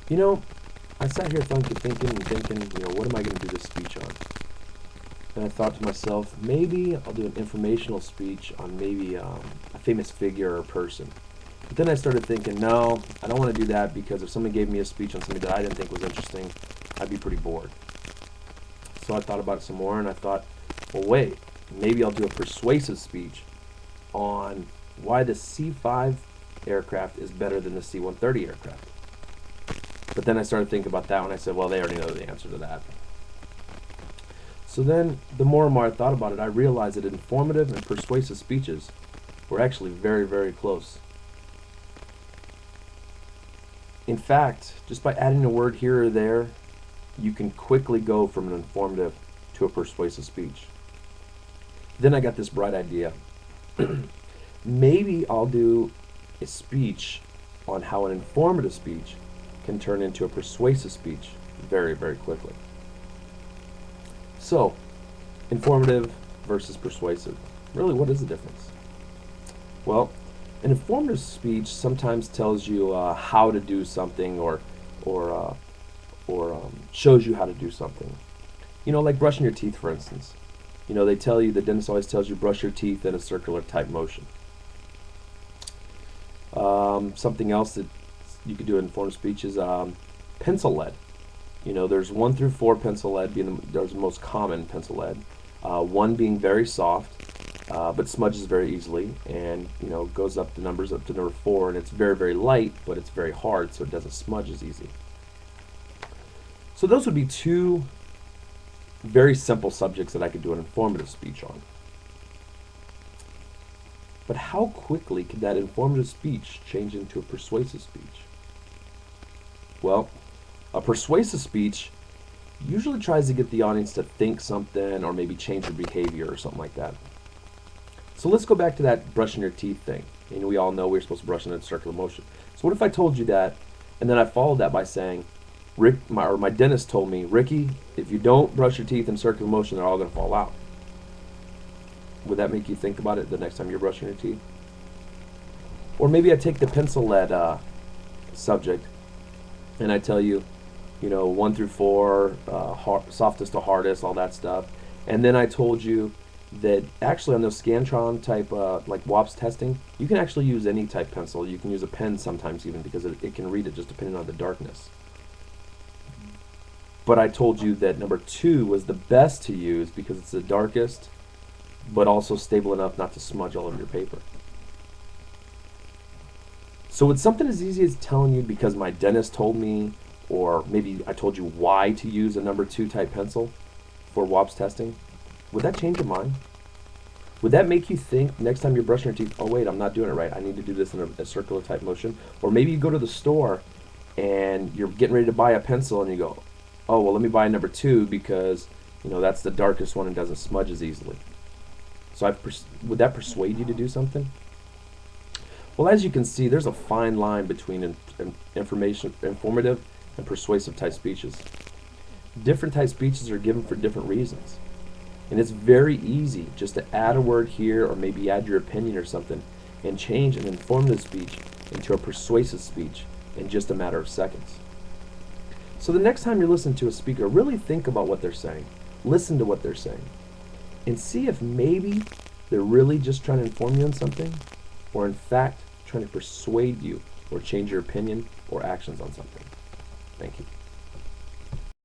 You know, I sat here thinking, what am I going to do this speech on? And I thought to myself, maybe I'll do an informational speech on maybe a famous figure or person. But then I started thinking, no, I don't want to do that because if someone gave me a speech on something that I didn't think was interesting, I'd be pretty bored. So I thought about it some more and I thought, well, wait, maybe I'll do a persuasive speech on why the C-5 aircraft is better than the C-130 aircraft. But then I started thinking about that when I said, well, they already know the answer to that. So then, the more and more I thought about it, I realized that informative and persuasive speeches were actually very, very close. In fact, just by adding a word here or there, you can quickly go from an informative to a persuasive speech. Then I got this bright idea. Maybe I'll do a speech on how an informative speech can turn into a persuasive speech very, very quickly. So, informative versus persuasive. Really, what is the difference? Well, an informative speech sometimes tells you how to do something or shows you how to do something. You know, like brushing your teeth, for instance. You know, they tell you, the dentist always tells you brush your teeth in a circular type motion. Something else that you could do in informative speech is pencil lead. You know, there's 1 through 4 pencil lead being there's the most common pencil lead. 1 being very soft, but smudges very easily, and goes up the numbers up to number 4, and it's very, very light, but it's very hard, so it doesn't smudge as easy. So those would be 2 very simple subjects that I could do an informative speech on. But how quickly could that informative speech change into a persuasive speech? Well, a persuasive speech usually tries to get the audience to think something or maybe change their behavior or something like that. So let's go back to that brushing your teeth thing. And we all know we're supposed to brush in a circular motion. So what if I told you that, and then I followed that by saying, my dentist told me, Ricky, if you don't brush your teeth in circular motion, they're all going to fall out. Would that make you think about it the next time you're brushing your teeth? Or maybe I take the pencil lead subject, and I tell you, 1 through 4, softest to hardest, all that stuff. And then I told you that actually on those Scantron type, like WAPS testing, you can actually use any type pencil. You can use a pen sometimes even because it can read it just depending on the darkness. But I told you that number 2 was the best to use because it's the darkest, but also stable enough not to smudge all over your paper. So it's something as easy as telling you because my dentist told me, or maybe I told you why to use a number 2 type pencil for WAPS testing. Would that change your mind? Would that make you think next time you're brushing your teeth, oh wait, I'm not doing it right, I need to do this in a circular type motion? Or maybe you go to the store and you're getting ready to buy a pencil and you go, oh well, let me buy a number 2 because that's the darkest one and doesn't smudge as easily. So would that persuade you to do something? Well, as you can see, there's a fine line between informative and persuasive type speeches. Different type speeches are given for different reasons. And it's very easy just to add a word here or maybe add your opinion or something and change an informative speech into a persuasive speech in just a matter of seconds. So the next time you're listening to a speaker, really think about what they're saying. Listen to what they're saying. And see if maybe they're really just trying to inform you on something, or in fact trying to persuade you or change your opinion or actions on something.